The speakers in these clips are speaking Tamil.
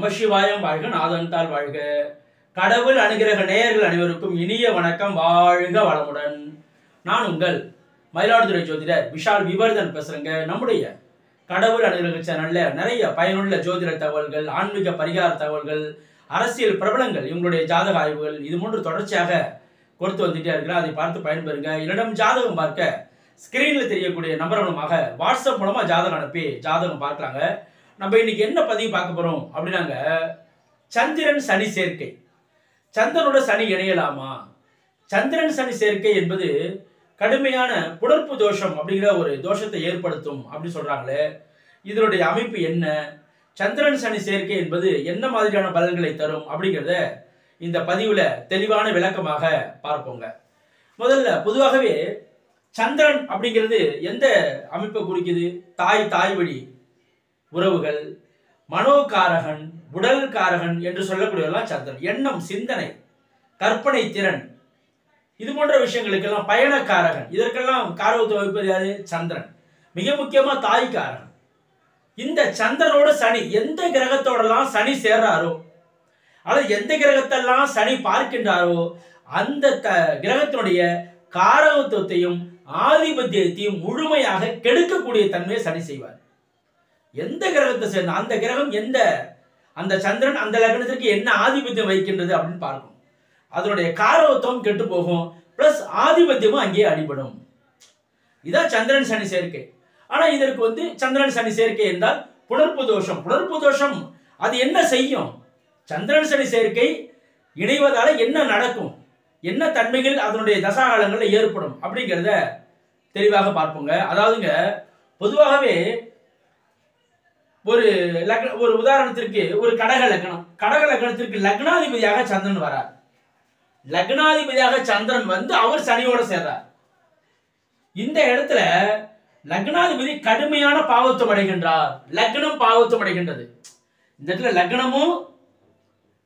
நமசிவாயம் வாழ்க, நாதன்தாள் வாழ்க. கடவுள் அனுகிரக நேயர்கள் அனைவருக்கும் இனிய வணக்கம். வாழ்க வளமுடன். நான் உங்கள் மயிலாடுதுறை ஜோதிடர் விஷால் விவர்தன் பேசுறேங்க. நம்முடைய கடவுள் அனுகிரக சேனல்ல நிறைய பயனுள்ள ஜோதிட தகவல்கள், ஆன்மீக பரிகார தகவல்கள், அரசியல் பிரபலங்கள், இவங்களுடைய ஜாதக ஆய்வுகள் இது மூன்று தொடர்ச்சியாக கொடுத்து வந்துட்டே இருக்கிறேன். அதை பார்த்து பயன்பெறுங்க. என்னிடம் ஜாதகம் பார்க்க ஸ்கிரீன்ல தெரியக்கூடிய நம்பர் மூலமாக வாட்ஸ்அப் மூலமா ஜாதகம் அனுப்பி ஜாதகம் பார்க்கலாங்க. நம்ம இன்னைக்கு என்ன பதிவு பார்க்க போறோம் அப்படின்னாங்க, சந்திரன் சனி சேர்க்கை. சந்திரனோட சனி இணையலாமா? சந்திரன் சனி சேர்க்கை என்பது கடுமையான புணர்ப்பு தோஷம் அப்படிங்கிற ஒரு தோஷத்தை ஏற்படுத்தும் அப்படின்னு சொல்றாங்களே, இதனுடைய அமைப்பு என்ன? சந்திரன் சனி சேர்க்கை என்பது என்ன மாதிரியான பலன்களை தரும் அப்படிங்கிறத இந்த பதிவுல தெளிவான விளக்கமாக பார்ப்போங்க. முதல்ல பொதுவாகவே சந்திரன் அப்படிங்கிறது எந்த அமைப்பை குறிக்குது? தாய் வழி உறவுகள், மனோகாரகன், உடல் காரகன் என்று சொல்லக்கூடியவெல்லாம் சந்திரன். எண்ணம், சிந்தனை, கற்பனை திறன், இது போன்ற விஷயங்களுக்கெல்லாம் பயணக்காரகன். இதற்கெல்லாம் காரகத்துவம் வகிப்பது யாரு? சந்திரன். மிக முக்கியமா தாய் காரகன். இந்த சந்திரனோட சனி எந்த கிரகத்தோடலாம் சனி சேர்றாரோ, அல்லது எந்த கிரகத்தெல்லாம் சனி பார்க்கின்றாரோ, அந்த கிரகத்தினுடைய காரகத்துவத்தையும் ஆதிபத்தியத்தையும் முழுமையாக கெடுக்கக்கூடிய தன்மையை சனி செய்வார். எந்த கிரகத்தை சேர்ந்த அந்த கிரகம் எந்த அந்த சந்திரன் அந்த லக்னத்திற்கு என்ன ஆதிபத்தியம் வைக்கின்றது அப்படின்னு பார்க்கணும். அதனுடைய காரகத்துவம் கெட்டு போகும், பிளஸ் ஆதிபத்தியமும் அங்கேயே அடிபடும். இதான் சந்திரன் சனி சேர்க்கை. ஆனா இதற்கு சந்திரன் சனி சேர்க்கை என்றால் புணர்ப்பு தோஷம். புணர்ப்பு தோஷம் அது என்ன செய்யும்? சந்திரன் சனி சேர்க்கை இணைவதால என்ன நடக்கும், என்ன தன்மைகள் அதனுடைய தசாகாலங்களில் ஏற்படும் அப்படிங்கிறத தெளிவாக பார்ப்போங்க. அதாவதுங்க, பொதுவாகவே ஒரு உதாரணத்திற்கு ஒரு கடக லக்னத்திற்கு லக்னாதிபதியாக சந்திரன் வரார். லக்னாதிபதியாக சந்திரன் அவர் சனியோட சேர்றார். இந்த இடத்துல லக்னாதிபதி கடுமையான பாவத்துவம் அடைகின்றார். லக்னம் பாவத்துவம் அடைகின்றது. இந்த இடத்துல லக்னமும்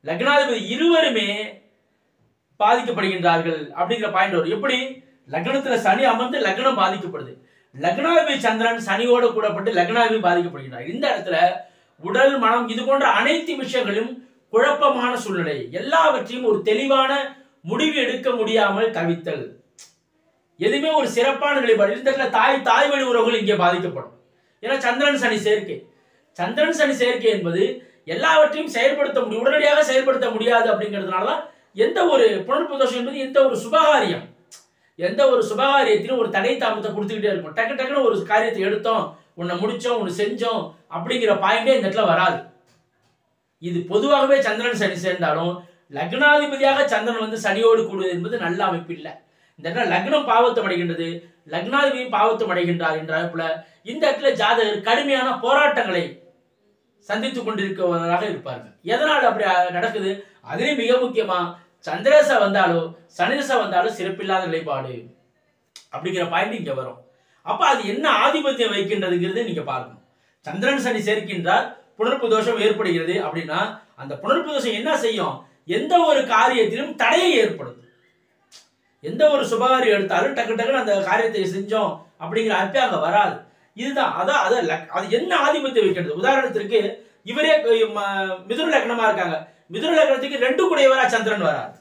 லக்னாதிபதி இருவருமே பாதிக்கப்படுகின்றார்கள் அப்படிங்கிற பாயிண்ட் வரும். எப்படி? லக்னத்துல சனி அமர்ந்து லக்னம் பாதிக்கப்படுது, லக்னாதிபதி சந்திரன் சனியோடு கூடப்பட்டு லக்னாதிபதி பாதிக்கப்படுகின்றார். இந்த இடத்துல உடல், மனம் இது போன்ற அனைத்து விஷயங்களும் குழப்பமான சூழ்நிலை, எல்லாவற்றையும் ஒரு தெளிவான முடிவு எடுக்க முடியாமல் தவித்தல், எதுவுமே ஒரு சிறப்பான நிலைப்பாடு. இந்த இடத்துல தாய் வழி உறவுகள் இங்கே பாதிக்கப்படும். ஏன்னா சந்திரன் சனி சேர்க்கை. சந்திரன் சனி சேர்க்கை என்பது எல்லாவற்றையும் செயல்படுத்த முடியும், உடனடியாக செயல்படுத்த முடியாது. அப்படிங்கிறதுனாலதான் எந்த ஒரு புணர்ப்பு தோஷம் என்பது எந்த ஒரு சுபகாரியத்திலும் ஒரு தடை தாமத்தை கொடுத்துக்கிட்டே இருக்கும். டக்குன்னு ஒரு காரியத்தை எடுத்தோம், உன்னை முடிச்சோம், ஒன்று செஞ்சோம் அப்படிங்கிற பாயிண்டே இந்த இடத்துல வராது. இது பொதுவாகவே சந்திரன் சனி சேர்ந்தாலும் லக்னாதிபதியாக சந்திரன் சனியோடு கூடுவது என்பது நல்ல அமைப்பு இல்லை. இந்த இடத்துல லக்னம் பாவத்தம் அடைகின்றது, லக்னாதிபதியும் பாவத்தம் அடைகின்றார் என்ற அமைப்புல இந்த இடத்துல ஜாதகர் கடுமையான போராட்டங்களை சந்தித்துக் கொண்டிருப்பவராக இருப்பார்கள். எதனால் அப்படி நடக்குது? அதிலே மிக முக்கியமா சந்திரசா வந்தாலும் சனிதசா வந்தாலும் சிறப்பில்லாத நிலைப்பாடு அப்படிங்கிற பாயிண்ட் இங்க வரும். அப்ப அது என்ன ஆதிபத்தியம் வைக்கின்றதுங்கிறது நீங்க பார்க்கணும். சந்திரன் சனி சேர்க்கின்றார், புணர்ப்பு தோஷம் ஏற்படுகிறது அப்படின்னா அந்த புணர்ப்பு தோஷம் என்ன செய்யும்? எந்த ஒரு காரியத்திலும் தடையை ஏற்படுத்தும். எந்த ஒரு சுபகாரியம் எடுத்தாலும் டக்குன்னு அந்த காரியத்தை செஞ்சோம் அப்படிங்கிற அமைப்பு அங்க வராது. இதுதான் அது என்ன ஆதிபத்தியம் வைக்கிறது. உதாரணத்திற்கு இவரே மிதுன லக்னமா இருக்காங்க, மிதுன லக்னத்துக்கு 2 கூடியவரா சந்திரன் வராது.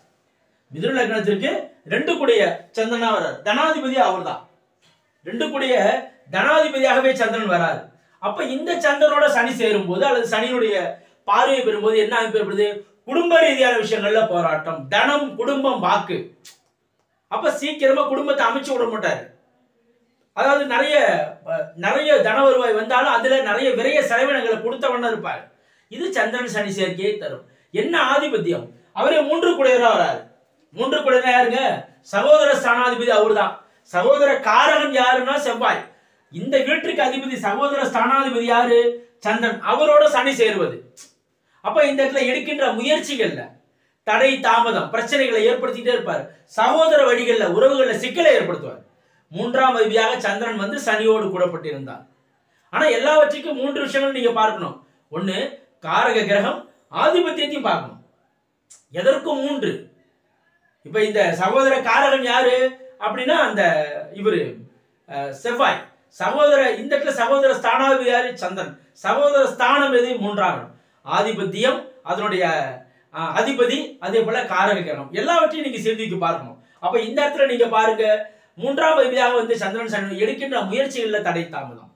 மிதுன லக்னத்திற்கு 2 கூடிய சந்திரனா வராது. தனாதிபதி அவர் தான். 2 கூடிய தனாதிபதியாகவே சந்திரன் வராது. அப்ப இந்த சந்திரனோட சனி சேரும் போது அல்லது சனியுடைய பார்வையை பெறும்போது என்ன அமைப்பு ஏற்படுது? குடும்ப ரீதியான விஷயங்கள்ல போராட்டம், தனம், குடும்பம், வாக்கு. அப்ப சீக்கிரமா குடும்பத்தை அமைச்சு விட மாட்டாரு. அதாவது நிறைய தன வருவாய் வந்தாலும் அதுல நிறைய விரைய செலவினங்களை கொடுத்தவண்ண இருப்பார். இது சந்திரன் சனி சேர்க்கையை தரும். என்ன ஆதிபத்தியம்? அவரே 3 கூடையரா வராரு. 3 கூடையரா யாருங்க? சகோதர ஸ்தானாதிபதி அவர் தான். சகோதர காரகன் யாருன்னா செவ்வாய். இந்த வீட்டுக்கு அதிபதி சகோதர ஸ்தானாதிபதி யாரு? சந்திரன். அவரோட சனி சேருவது. அப்ப இந்த இடத்துல எடுக்கின்ற முயற்சிகள்ல தடை, தாமதம், பிரச்சனைகளை ஏற்படுத்திட்டே இருப்பார். சகோதர வழிகள்ல உறவுகள்ல சிக்கலை ஏற்படுத்துவார். 3ஆம் அதிபதியாக சந்திரன் சனியோடு கூடப்பட்டிருந்தார். ஆனா எல்லாவற்றுக்கும் 3 விஷயங்கள் நீங்க பார்க்கணும். ஒண்ணு, காரக கிரகம், ஆதிபத்தியத்தையும் பார்க்கணும். எதற்கும் 3. இப்ப இந்த சகோதர காரகன் யாரு அப்படின்னா அந்த இவரு செவ்வாய். இந்த இடத்துல சகோதர ஸ்தானாதிபதி யாரு? சந்திரன். சகோதர ஸ்தானம் எது? 3ஆம் இடம். ஆதிபத்தியம், அதனுடைய அதிபதி, அதே போல காரக கிரகம், எல்லாவற்றையும் நீங்க சிந்தித்து பார்க்கணும். அப்ப இந்த இடத்துல நீங்க பாருங்க, மூன்றாம் அதிபதியாக வந்து சந்திரன் சனி எடுக்கின்ற முயற்சிகள்ல தடை தாமதம்,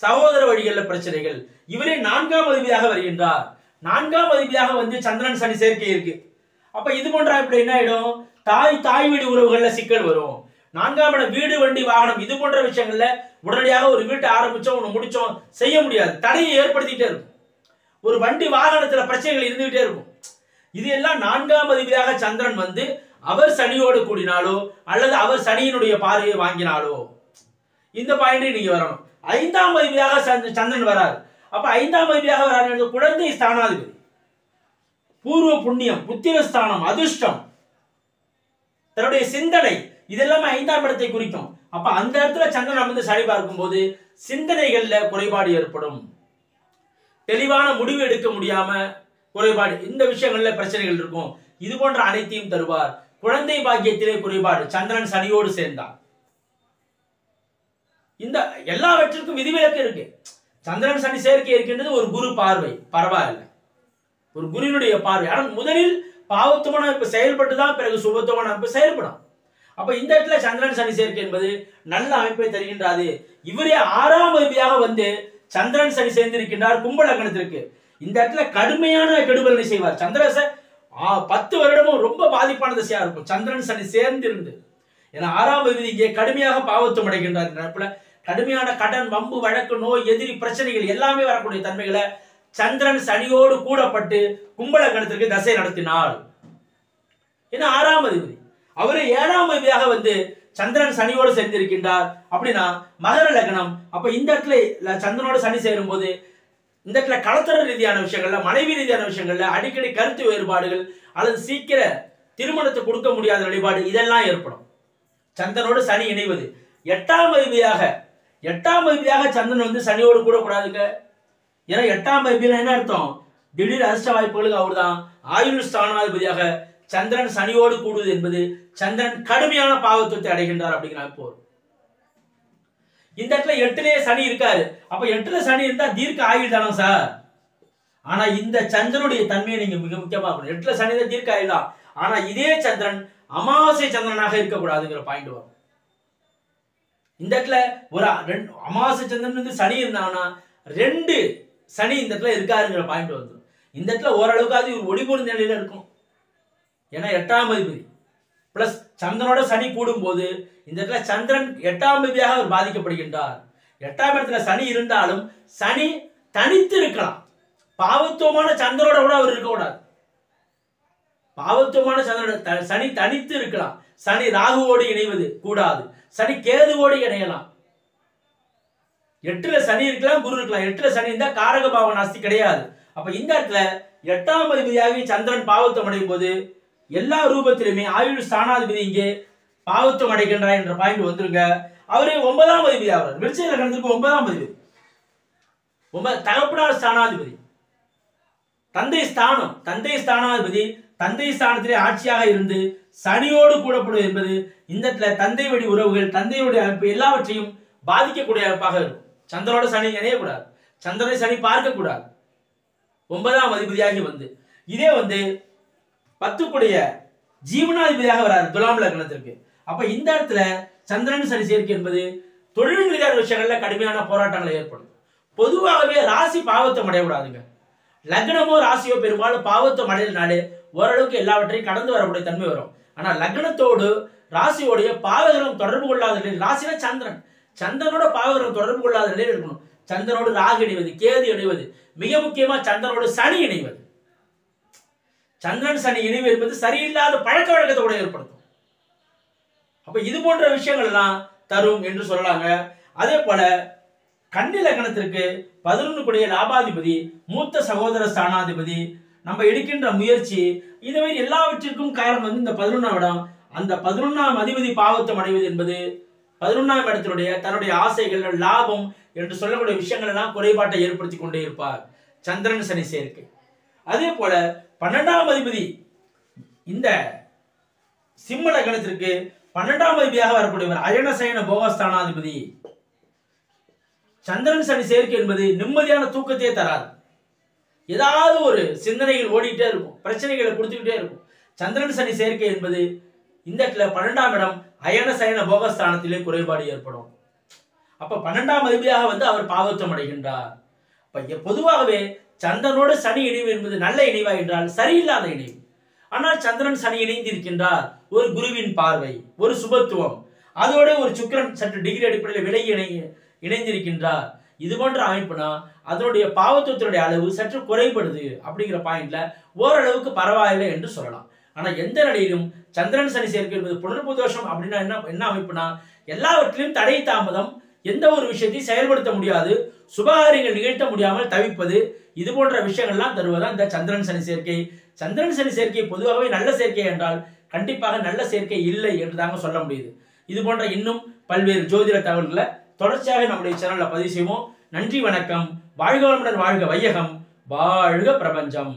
சகோதர வழிகள்ல பிரச்சனைகள். இவரே நான்காம் அதிபதியாக வருகின்றார். நான்காம் அதிபதியாக வந்து சந்திரன் சனி சேர்க்கை இருக்கு. அப்ப இது போன்ற இப்படி என்ன ஆயிடும், தாய் வீடு உறவுகள்ல சிக்கல் வரும். நான்காம் இடம் வீடு, வண்டி, வாகனம், இது போன்ற விஷயங்கள்ல உடனடியாக ஒரு வீட்டை ஆரம்பிச்சோம் ஒண்ணு முடிச்சோம் செய்ய முடியாது, தடையை ஏற்படுத்திட்டே இருக்கும். ஒரு வண்டி வாகனத்துல பிரச்சனைகள் இருந்துகிட்டே இருக்கும். இது எல்லாம் நான்காம் அதிபதியாக சந்திரன் வந்து அவர் சனியோடு கூடினாலோ அல்லது அவர் சனியினுடைய பார்வையை வாங்கினாலோ இந்த பாயிண்ட் நீங்க வரணும். ஐந்தாம் அதிபதியாக சந்திரன் வராது. அப்ப ஐந்தாம் அதிபதியாக வராது குழந்தை ஸ்தானாதிபதி, பூர்வ புண்ணியம், புத்திரஸ்தானம், அதிர்ஷ்டம், தன்னுடைய சிந்தனை, இதெல்லாமே ஐந்தாம் இடத்தை குறிக்கும். அப்ப அந்த இடத்துல சந்திரன் வந்து சனி பார்க்கும் போது சிந்தனைகள்ல குறைபாடு ஏற்படும், தெளிவான முடிவு எடுக்க முடியாம குறைபாடு, இந்த விஷயங்கள்ல பிரச்சனைகள் இருக்கும். இது போன்ற அனைத்தையும் தருவார். குழந்தை பாக்கியத்திலே குறைபாடு சந்திரன் சனியோடு சேர்ந்தார். இந்த எல்லாவற்றிற்கும் விதிவிலக்கு இருக்கு. சந்திரன் சனி சேர்க்கை இருக்கின்றது ஒரு குரு பார்வை, பரவாயில்லை, ஒரு குருவினுடைய பார்வை. ஆனால் முதலில் பாவத்துவமான அமைப்பு செயல்பட்டுதான் பிறகு சுபத்துவமான அமைப்பு செயல்படும். அப்ப இந்த இடத்துல சந்திரன் சனி சேர்க்கை என்பது நல்ல அமைப்பை தருகின்றது. இவரே ஆறாம் அதிபதியாக வந்து சந்திரன் சனி சேர்ந்திருக்கின்றார் கும்ப லக்னத்திற்கு. இந்த இடத்துல கடுமையான கெடுபலனை செய்வார். சந்திரச 10 வருடமும் ரொம்ப பாதிப்பான திசையா இருக்கும் சந்திரன் சனி சேர்ந்திருந்து. ஏன்னா ஆறாம் அதிபதி இங்கே கடுமையாக பாவத்துவம் அடைகின்றார். கடுமையான கடன், வம்பு, வழக்கு, நோய், எதிரி, பிரச்சனைகள் எல்லாமே வரக்கூடிய தன்மைகளை சந்திரன் சனியோடு கூடப்பட்டு கும்ப லக்னத்திற்கு தசை நடத்தினார். ஏன்னா ஆறாம் அதிபதி அவரு 7ஆம் அதிபதியாக வந்து சந்திரன் சனியோடு சேர்ந்திருக்கின்றார். அப்படின்னா மகர லக்னம். அப்ப இந்த இடத்துல சந்திரனோடு சனி சேரும் போது இந்த இடத்துல கலத்தர ரீதியான விஷயங்கள்ல, மனைவி ரீதியான விஷயங்கள்ல அடிக்கடி கருத்து வேறுபாடுகள் அல்லது சீக்கிர திருமணத்தை கொடுக்க முடியாத வழிபாடு இதெல்லாம் ஏற்படும். சந்திரனோடு சனி இணைவது 8ஆம் அதிபதியாக சந்திரன் வந்து சனியோடு கூட கூடாதுங்க. ஏன்னா 8ஆம் அதிபதியில என்ன அர்த்தம், திடீர் அதிர்ஷ்ட வாய்ப்புகளுக்கு அவர் தான். ஆயுள் ஸ்தானாதிபதியாக சந்திரன் சனியோடு கூடுவது என்பது சந்திரன் கடுமையான பாவத்துவத்தை அடைகின்றார் அப்படிங்கிற போர். இந்த இடத்துல 8லே சனி இருக்காரு. அப்ப 8ல சனி இருந்தா தீர்க்க ஆயுள் தானே சார். ஆனா இந்த சந்திரனுடைய தன்மையை நீங்க மிக முக்கியமா இருக்கணும். 8ல சனி தான் தீர்க்க ஆயுள் தான். ஆனா இதே சந்திரன் அமாவாசை சந்திரனாக இருக்கக்கூடாதுங்கிற பாயிண்ட் வரும். இந்த இடத்துல ஒரு அமாவாசை சந்திரன் வந்து சனி இருந்தாங்கன்னா 2 சனி இந்த இடத்துல இருக்காருங்கிற பாயிண்ட் வந்துடும். இந்த இடத்துல ஓரளவுக்கு அது ஒரு ஒளிபொருந்த நிலையில இருக்கும். ஏன்னா 8ஆம் அதிபதி பிளஸ் சந்திரனோட சனி கூடும் போது இந்த இடத்துல சந்திரன் 8ஆம் அதிபதியாக அவர் பாதிக்கப்படுகின்றார். 8ஆம் இடத்துல சனி இருந்தாலும் சனி தனித்து இருக்கலாம். பாவத்துவமான சந்திரனோட கூட அவர் இருக்கக்கூடாது. பாவத்துவமான சந்திரன் சனி தனித்து இருக்கலாம். சனி ராகுவோடு இணைவது கூடாது. சனி கேதுவோடு இணையலாம். 8ல சனி இருக்கலாம், குரு இருக்கலாம். 8ல சனி இருந்தா காரக பாவ நாஸ்தி கிடையாது. அப்ப இந்த இடத்துல 8ஆம் அதிபதியாகி சந்திரன் பாவத்துவம் அடையும் போது எல்லா ரூபத்திலுமே ஆயுள் ஸ்தானாதிபதி இங்கே பாவத்துவம் அடைகின்றார் என்ற பாயிண்ட் வந்துருங்க. அவரே 9ஆம் அதிபதி ஆகிறார். விருச்சிக லக்னத்திற்கு 9ஆம் அதிபதி, தகப்பனார் ஸ்தானாதிபதி, தந்தை ஸ்தானாதிபதி தந்தை ஸ்தானத்திலே ஆட்சியாக இருந்து சனியோடு கூடப்படுவது என்பது இந்த இடத்துல தந்தை வழி உறவுகள், தந்தையுடைய அமைப்பு எல்லாவற்றையும் பாதிக்கக்கூடிய அமைப்பாக இருக்கும். சந்திரனோட சனி இணையக்கூடாது, சந்திரனை சனி பார்க்க கூடாது. 9ஆம் அதிபதியாகி வந்து இதே வந்து 10 ஜீவனாதிபதியாக வராது துலாம் லக்னத்திற்கு. அப்ப இந்த இடத்துல சந்திரன் சனி சேர்க்கை என்பது தொழில் ரீதியான விஷயங்கள்ல கடுமையான போராட்டங்களை ஏற்படும். பொதுவாகவே ராசி பாவத்துவம் அடையக்கூடாதுங்க. லக்னமோ ராசியோ பெரும்பாலும் பாவத்துவம் அடையினாலே ஓரளவுக்கு எல்லாவற்றையும் கடந்து வரக்கூடிய தன்மை வரும். ஆனா லக்னத்தோடு ராசியோடைய பாவகிரகம் தொடர்பு கொள்ளாத நிலையில், ராசினா சந்திரன், சந்திரனோட பாவகிரகம் தொடர்பு கொள்ளாத நிலையில் இருக்கணும். சந்திரனோடு ராகு இணைவது, கேது இணைவது, மிக முக்கியமா சந்திரனோடு சனி இணைவது. சந்திரன் சனி இணைவு என்பது சரியில்லாத பழக்க வழக்கத்தை கூட ஏற்படுத்தும். அப்ப இது போன்ற விஷயங்கள் எல்லாம் தரும் என்று சொல்லலாங்க. அதே போல கன்னி லக்னத்திற்கு 11 லாபாதிபதி, மூத்த சகோதர ஸ்தானாதிபதி, நம்ம எடுக்கின்ற முயற்சி, இந்த மாதிரி எல்லாவற்றிற்கும் காரணம் வந்து இந்த 11ஆம் இடம். அந்த 11ஆம் அதிபதி பாவத்துவம் அடைவது என்பது 11ஆம் இடத்தினுடைய தன்னுடைய ஆசைகள், லாபம் என்று சொல்லக்கூடிய விஷயங்கள் எல்லாம் குறைபாட்டை ஏற்படுத்தி கொண்டே இருப்பார் சந்திரன் சனி சேர்க்கை. அதே போல 12ஆம் அதிபதி இந்த சிம்ம லக்னத்திற்கு 12ஆம் அதிபதியாக வரக்கூடியவர் அயனசயன போகஸ்தானாதிபதி. சந்திரன் சனி சேர்க்கை என்பது நிம்மதியான தூக்கத்தையே தராது. ஏதாவது ஒரு சிந்தனைகள் ஓடிட்டே இருக்கும், பிரச்சனைகளை கொடுத்துக்கிட்டே இருக்கும். சந்திரன் சனி சேர்க்கை என்பது இந்த இடத்துல 12ஆம் இடம் அயன சயன போகஸ்தானத்திலே குறைபாடு ஏற்படும். அப்ப 12ஆம் அதிபதியாக வந்து அவர் பாவத்துவம் அடைகின்றார். அப்ப பொதுவாகவே சந்திரனோடு சனி இணைவு என்பது நல்ல இணைவா என்றால் சரியில்லாத இணைவு. ஆனால் சந்திரன் சனி இணைந்து இருக்கின்றார், ஒரு குருவின் பார்வை, ஒரு சுபத்துவம், அதோட ஒரு சுக்கிரன் சற்று டிகிரி அடிப்படையில் விலகி இணைந்திருக்கின்றார். இது போன்ற அமைப்புனா அதனுடைய பாவத்துவத்தினுடைய அளவு சற்று குறைபடுது அப்படிங்கிற பாயிண்ட்ல ஓரளவுக்கு பரவாயில்லை என்று சொல்லலாம். ஆனா எந்த நிலையிலும் சந்திரன் சனி சேர்க்கை என்பது புனர்பூ தோஷம் அப்படின்னா என்ன அமைப்புனா எல்லாவற்றிலும் தடை தாமதம், எந்த ஒரு விஷயத்தையும் செயல்படுத்த முடியாது, சுபகாரியங்கள் நிகழ்த்த முடியாமல் தவிப்பது, இது போன்ற விஷயங்கள்லாம் தருவதான் இந்த சந்திரன் சனி சேர்க்கை. சந்திரன் சனி சேர்க்கை பொதுவாகவே நல்ல சேர்க்கை என்றால் கண்டிப்பாக நல்ல சேர்க்கை இல்லை என்று தாங்க சொல்ல முடியுது. இது போன்ற இன்னும் பல்வேறு ஜோதிட தகவல்களை தொடர்ச்சியாக நம்முடைய சேனல்ல பதிவு செய்வோம். நன்றி, வணக்கம். வாழ்க வளமுடன், வாழ்க வையகம், வாழ்க பிரபஞ்சம்.